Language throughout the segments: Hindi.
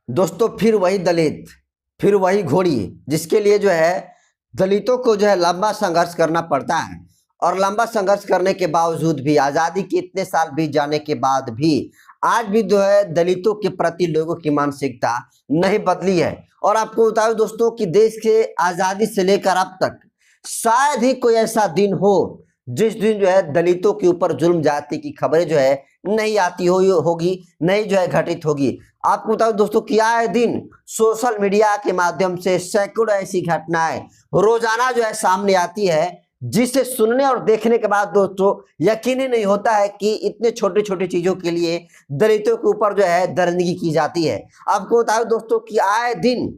दोस्तों फिर वही दलित, फिर वही घोड़ी, जिसके लिए जो है दलितों को जो है लंबा संघर्ष करना पड़ता है। और लंबा संघर्ष करने के बावजूद भी, आज़ादी के इतने साल बीत जाने के बाद भी, आज भी जो है दलितों के प्रति लोगों की मानसिकता नहीं बदली है। और आपको बताऊं दोस्तों कि देश के आज़ादी से लेकर अब तक शायद ही कोई ऐसा दिन हो जिस दिन जो है दलितों के ऊपर जुल्म जाति की खबरें जो है नहीं आती होगी, नहीं जो है घटित होगी। आपको बताओ दोस्तों कि आए दिन सोशल मीडिया के माध्यम से सैकड़ों ऐसी घटनाएं रोजाना जो है सामने आती है, जिसे सुनने और देखने के बाद दोस्तों यकीन ही नहीं होता है कि इतने छोटे छोटे चीजों के लिए दलितों के ऊपर जो है दरिंदगी की जाती है। आपको बताओ दोस्तों कि आए दिन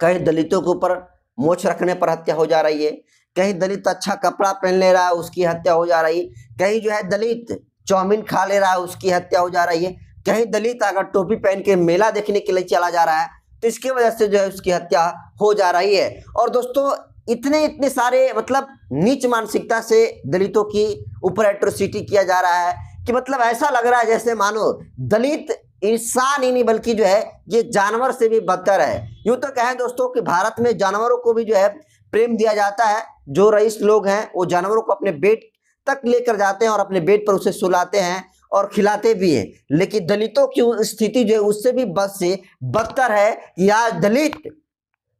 कहीं दलितों के ऊपर मोछ रखने पर हत्या हो जा रही है, कहीं दलित अच्छा कपड़ा पहन ले रहा है उसकी हत्या हो जा रही है, कहीं जो है दलित चाउमीन खा ले रहा है उसकी हत्या हो जा रही है, कहीं दलित अगर टोपी पहन के मेला देखने के लिए चला जा रहा है तो इसकी वजह से जो है उसकी हत्या हो जा रही है। और दोस्तों इतने सारे मतलब नीच मानसिकता से दलितों की ऊपर एट्रोसिटी किया जा रहा है कि मतलब ऐसा लग रहा है जैसे मानो दलित इंसान ही नहीं बल्कि जो है ये जानवर से भी बदतर है। यूं तो कहें दोस्तों कि भारत में जानवरों को भी जो है प्रेम दिया जाता है। जो रईस लोग हैं वो जानवरों को अपने बेड तक लेकर जाते हैं और अपने बेड पर उसे सुलाते हैं और खिलाते भी हैं, लेकिन दलितों की स्थिति जो है उससे भी बद से बदतर है कि आज दलित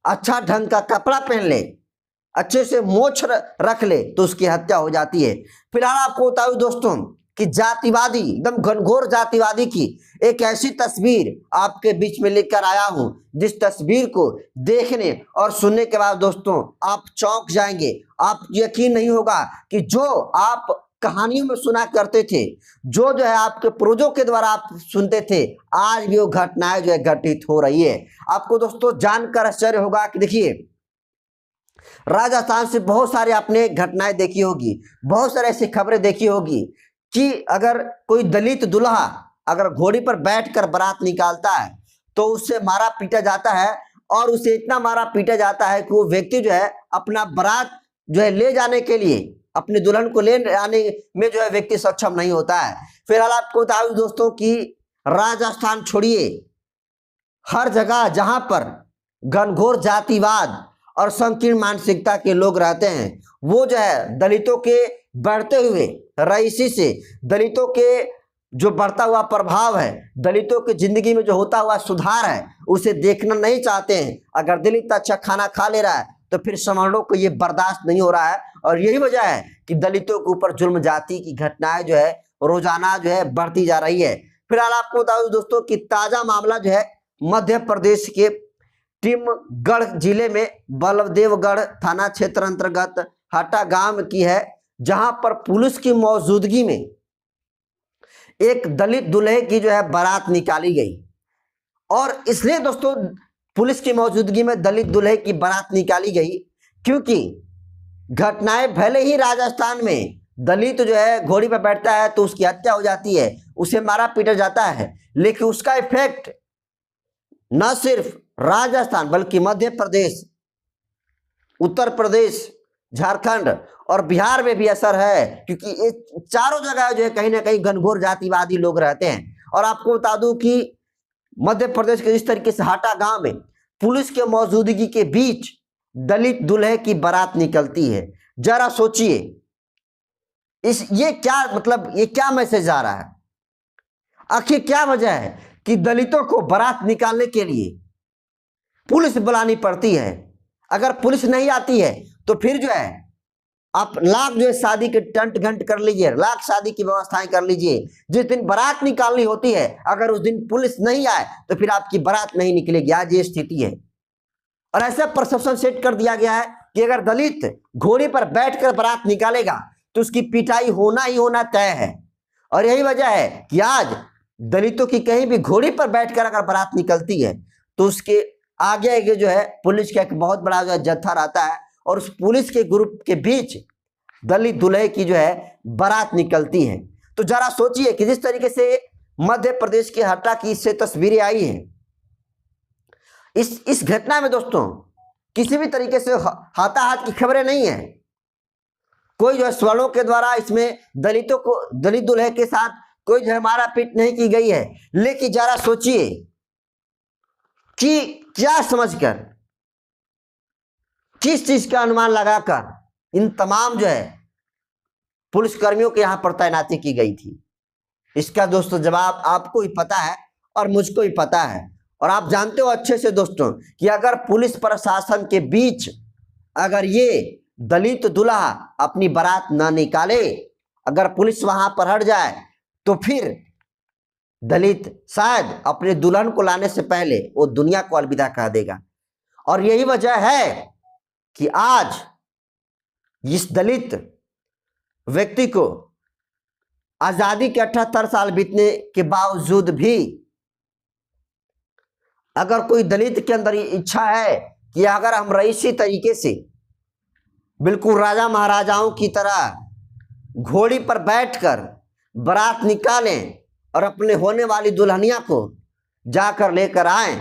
अच्छा ढंग का कपड़ा पहन ले, अच्छे से मोछ रख ले तो उसकी हत्या हो जाती है। फिलहाल आपको बताऊं दोस्तों कि जातिवादी, एकदम घनघोर जातिवादी की एक ऐसी तस्वीर आपके बीच में लेकर आया हूं, जिस तस्वीर को देखने और सुनने के बाद दोस्तों आप चौंक जाएंगे। आप यकीन नहीं होगा कि जो आप कहानियों में सुना करते थे, जो है आपके पूर्वजों के द्वारा आप सुनते थे, आज भी वो घटनाएं जो है घटित हो रही है। आपको दोस्तों जानकर आश्चर्य होगा कि देखिए राजस्थान से बहुत सारे आपने घटनाएं देखी होगी, बहुत सारे ऐसी खबरें देखी होगी कि अगर कोई दलित दूल्हा अगर घोड़ी पर बैठकर बारात निकालता है तो उससे मारा पीटा जाता है, और उसे इतना मारा पीटा जाता है कि वो व्यक्ति जो है अपना बारात जो है ले जाने के लिए, अपने दुल्हन को ले आने में जो है व्यक्ति सक्षम नहीं होता है। फिलहाल आपको बता दूं दोस्तों कि राजस्थान छोड़िए, हर जगह जहां पर घनघोर जातिवाद और संकीर्ण मानसिकता के लोग रहते हैं, वो जो है दलितों के बढ़ते हुए रईसी से, दलितों के जो बढ़ता हुआ प्रभाव है, दलितों की जिंदगी में जो होता हुआ सुधार है, उसे देखना नहीं चाहते हैं। अगर दलित अच्छा खाना खा ले रहा है तो फिर सवर्णों को ये बर्दाश्त नहीं हो रहा है, और यही वजह है कि दलितों के ऊपर जुल्म जाति की घटनाएं जो है रोजाना जो है बढ़ती जा रही है। फिलहाल आपको बता दूं दोस्तों कि ताजा मामला जो है मध्य प्रदेश के टीमगढ़ जिले में बलदेवगढ़ थाना क्षेत्र अंतर्गत हाटा गांव की है, जहां पर पुलिस की मौजूदगी में एक दलित दूल्हे की जो है बारात निकाली गई। और इसलिए दोस्तों पुलिस की मौजूदगी में दलित दूल्हे की बारात निकाली गई क्योंकि घटनाएं भले ही राजस्थान में दलित जो है घोड़ी पर बैठता है तो उसकी हत्या हो जाती है, उसे मारा पीटा जाता है, लेकिन उसका इफेक्ट न सिर्फ राजस्थान बल्कि मध्य प्रदेश, उत्तर प्रदेश, झारखंड और बिहार में भी असर है, क्योंकि ये चारों जगह जो है कहीं ना कहीं घनघोर जातिवादी लोग रहते हैं। और आपको बता दूं कि मध्य प्रदेश के इस तरीके से हाटा गांव में पुलिस के मौजूदगी के बीच दलित दूल्हे की बारात निकलती है। जरा सोचिए ये क्या मतलब, ये क्या मैसेज आ रहा है? आखिर क्या वजह है कि दलितों को बारात निकालने के लिए पुलिस बुलानी पड़ती है? अगर पुलिस नहीं आती है तो फिर जो है आप लाख जो है शादी के टंट घंट कर लीजिए, लाख शादी की व्यवस्थाएं कर लीजिए, जिस दिन बारात निकालनी होती है अगर उस दिन पुलिस नहीं आए तो फिर आपकी बारात नहीं निकलेगी। आज ये स्थिति है, और ऐसा परसेप्शन सेट कर दिया गया है कि अगर दलित घोड़े पर बैठकर बारात निकालेगा तो उसकी पिटाई होना ही होना तय है। और यही वजह है कि आज दलितों की कहीं भी घोड़े पर बैठकर अगर बारात निकलती है तो उसके आगे आगे जो है पुलिस का एक बहुत बड़ा जो है जत्था रहता है, और उस पुलिस के ग्रुप के बीच दलित दूल्हे की जो है बारात निकलती है। तो जरा सोचिए कि जिस तरीके से मध्य प्रदेश के हटा की इससे तस्वीरें आई हैं, इस घटना में दोस्तों किसी भी तरीके से हाथाहाथ की खबरें नहीं है। कोई जो है सवर्णों के द्वारा इसमें दलितों को, दलित दूल्हे के साथ कोई जो है मारा पीट नहीं की गई है। लेकिन जरा सोचिए कि क्या समझकर, किस चीज का अनुमान लगाकर इन तमाम जो है पुलिसकर्मियों के यहां पर तैनाती की गई थी? इसका दोस्तों जवाब आपको ही पता है और मुझको ही पता है। और आप जानते हो अच्छे से दोस्तों कि अगर पुलिस प्रशासन के बीच अगर ये दलित दूल्हा अपनी बारात ना निकाले, अगर पुलिस वहां पर हट जाए, तो फिर दलित शायद अपने दुल्हन को लाने से पहले वो दुनिया को अलविदा कह देगा। और यही वजह है कि आज इस दलित व्यक्ति को आजादी के 78 साल बीतने के बावजूद भी अगर कोई दलित के अंदर इच्छा है कि अगर हम रईसी तरीके से बिल्कुल राजा महाराजाओं की तरह घोड़ी पर बैठकर बारात निकालें और अपने होने वाली दुल्हनिया को जाकर लेकर आए,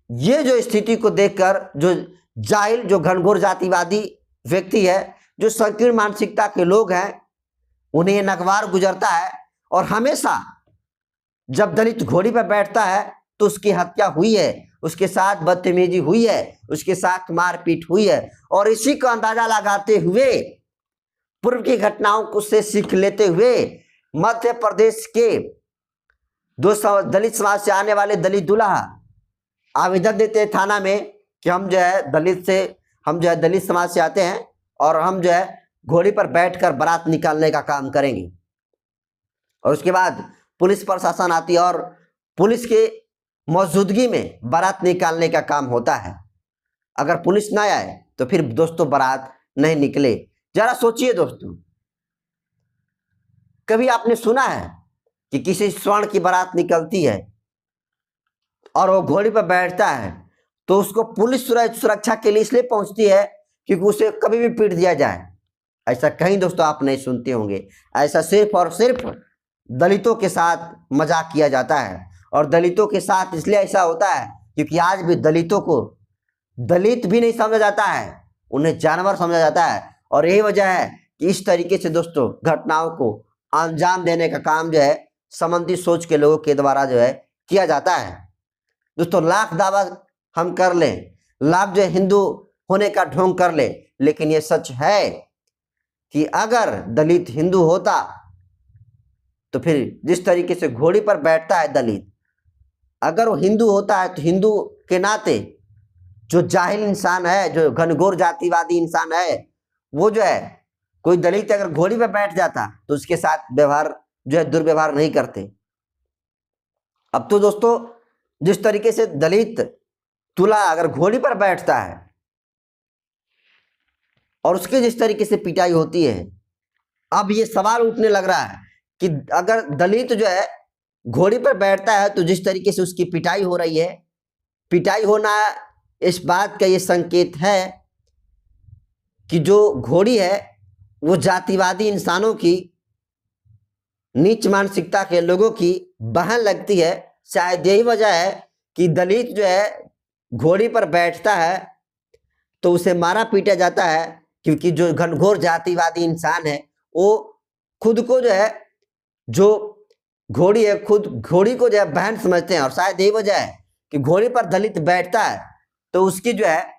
ये जो स्थिति को देखकर जो जाहिल, जो घनघोर जातिवादी व्यक्ति है, जो संकीर्ण मानसिकता के लोग हैं, उन्हें नगवार गुजरता है। और हमेशा जब दलित घोड़ी पर बैठता है तो उसकी हत्या हुई है, उसके साथ बदतमीजी हुई है, उसके साथ मारपीट हुई है। और इसी का अंदाजा लगाते हुए, पूर्व की घटनाओं को से सीख लेते हुए, मध्य प्रदेश के 200 दलित समाज से आने वाले दलित दूल्हा आवेदन देते हैं थाना में कि हम जो है दलित समाज से आते हैं और हम जो है घोड़ी पर बैठकर बारात निकालने का काम करेंगे। और उसके बाद पुलिस प्रशासन आती है और पुलिस के मौजूदगी में बारात निकालने का काम होता है। अगर पुलिस ना आए तो फिर दोस्तों बारात नहीं निकले। जरा सोचिए दोस्तों, कभी आपने सुना है कि किसी स्वर्ण की बारात निकलती है और वो घोड़ी पर बैठता है तो उसको पुलिस सुरक्षा के लिए इसलिए पहुंचती है क्योंकि उसे कभी भी पीट दिया जाए? ऐसा कहीं दोस्तों आप नहीं सुनते होंगे। ऐसा सिर्फ और सिर्फ दलितों के साथ मजाक किया जाता है। और दलितों के साथ इसलिए ऐसा होता है क्योंकि आज भी दलितों को दलित भी नहीं समझा जाता है, उन्हें जानवर समझा जाता है। और यही वजह है कि इस तरीके से दोस्तों घटनाओं को अंजाम देने का काम जो है संबंधी सोच के लोगों के द्वारा जो है किया जाता है। दोस्तों लाख दावा हम कर लें, लाख जो है हिंदू होने का ढोंग कर ले, लेकिन ये सच है कि अगर दलित हिंदू होता तो फिर जिस तरीके से घोड़ी पर बैठता है दलित, अगर वो हिंदू होता है तो हिंदू के नाते जो जाहिल इंसान है, जो घनघोर जातिवादी इंसान है, वो जो है कोई दलित अगर घोड़ी पर बैठ जाता तो उसके साथ व्यवहार जो है दुर्व्यवहार नहीं करते। अब तो दोस्तों जिस तरीके से दलित दूल्हा अगर घोड़ी पर बैठता है और उसके जिस तरीके से पिटाई होती है, अब ये सवाल उठने लग रहा है कि अगर दलित जो है घोड़ी पर बैठता है तो जिस तरीके से उसकी पिटाई हो रही है, पिटाई होना इस बात का ये संकेत है कि जो घोड़ी है वो जातिवादी इंसानों की, नीच मानसिकता के लोगों की बहन लगती है। शायद यही वजह है कि दलित जो है घोड़ी पर बैठता है तो उसे मारा पीटा जाता है, क्योंकि जो घनघोर जातिवादी इंसान है वो खुद को जो है, जो घोड़ी है, खुद घोड़ी को जो है बहन समझते हैं। और शायद यही वजह है कि घोड़ी पर दलित बैठता है तो उसकी जो है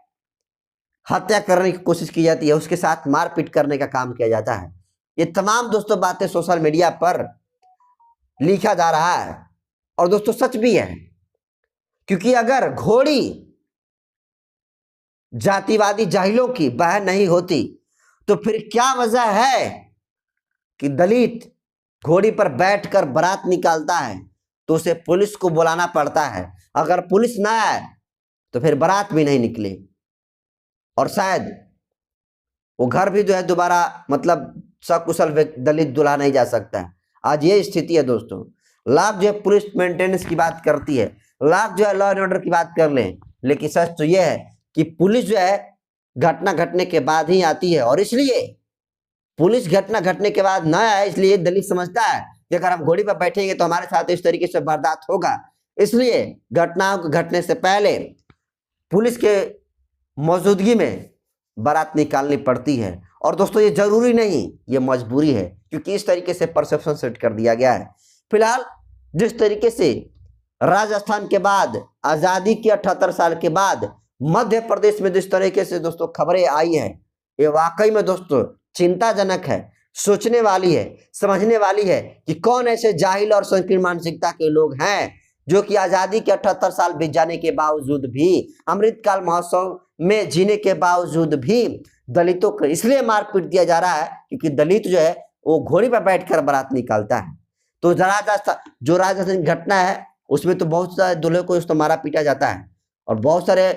हत्या करने की कोशिश की जाती है, उसके साथ मारपीट करने का काम किया जाता है। ये तमाम दोस्तों बातें सोशल मीडिया पर लिखा जा रहा है और दोस्तों सच भी है, क्योंकि अगर घोड़ी जातिवादी जाहिलों की बहन नहीं होती तो फिर क्या वजह है कि दलित घोड़ी पर बैठकर बारात निकालता है तो उसे पुलिस को बुलाना पड़ता है। अगर पुलिस ना आए तो फिर बारात भी नहीं निकले और शायद वो घर भी जो है दोबारा मतलब सकुशल दलित दुल्हा नहीं जा सकता है। आज ये स्थिति है दोस्तों। लाख जो है पुलिस मेंटेनेंस की बात करती है, लाख जो है लॉ एंड ऑर्डर की बात कर लें, लेकिन सच तो ये है कि पुलिस जो है घटना घटने के बाद ही आती है। और इसलिए पुलिस घटना घटने के बाद ना आए, इसलिए दलित समझता है कि अगर हम घोड़ी पर बैठेंगे तो हमारे साथ इस तरीके से वारदात होगा। इसलिए घटनाओं के घटने से पहले पुलिस के मौजूदगी में बारात निकालनी पड़ती है। और दोस्तों ये जरूरी नहीं, ये मजबूरी है, क्योंकि इस तरीके से परसेप्शन सेट कर दिया गया है। फिलहाल जिस तरीके से राजस्थान के बाद आजादी के 78 साल के बाद मध्य प्रदेश में जिस तरीके से दोस्तों खबरें आई है, ये वाकई में दोस्तों चिंताजनक है, सोचने वाली है, समझने वाली है कि कौन ऐसे जाहिल और संकीर्ण मानसिकता के लोग हैं जो कि आजादी के 78 साल बीत जाने के बावजूद भी, अमृतकाल महोत्सव में जीने के बावजूद भी दलितों को इसलिए मारपीट दिया जा रहा है क्योंकि दलित जो है वो घोड़ी पर बैठकर बारात निकालता है। तो जो राजस्थान घटना है उसमें तो बहुत सारे दूल्हे को तो मारा पीटा जाता है और बहुत सारे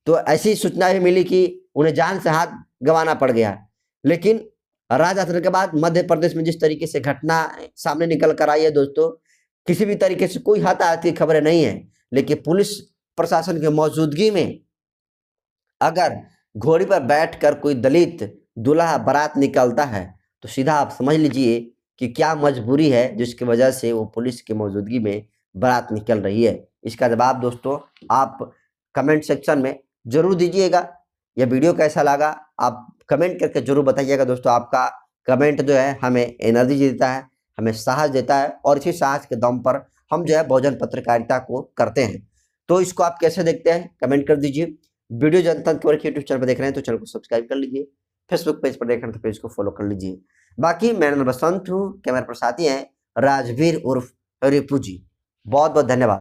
तो ऐसी सूचना भी मिली कि उन्हें जान से हाथ गंवाना पड़ गया। लेकिन राजस्थान के बाद मध्य प्रदेश में जिस तरीके से घटना सामने निकल कर आई है दोस्तों, किसी भी तरीके से कोई हताहत की खबरें नहीं है, लेकिन पुलिस प्रशासन की मौजूदगी में अगर घोड़ी पर बैठकर कोई दलित दूल्हा बारात निकालता है तो सीधा आप समझ लीजिए कि क्या मजबूरी है जिसकी वजह से वो पुलिस की मौजूदगी में बारात निकल रही है। इसका जवाब दोस्तों आप कमेंट सेक्शन में जरूर दीजिएगा। यह वीडियो कैसा लगा आप कमेंट करके जरूर बताइएगा दोस्तों। आपका कमेंट जो है हमें एनर्जी देता है, हमें साहस देता है और इसी साहस के दम पर हम जो है बहुजन पत्रकारिता को करते हैं। तो इसको आप कैसे देखते हैं कमेंट कर दीजिए। वीडियो जनता के यूट्यूब चैनल पर देख रहे हैं तो चैनल को सब्सक्राइब कर लीजिए, फेसबुक पेज पर देख रहे हैं तो पेज को फॉलो कर लीजिए। बाकी मैं बसंत हूँ, कैमरा पर साथी हैं राजवीर उर्फ रिपू जी। बहुत बहुत धन्यवाद।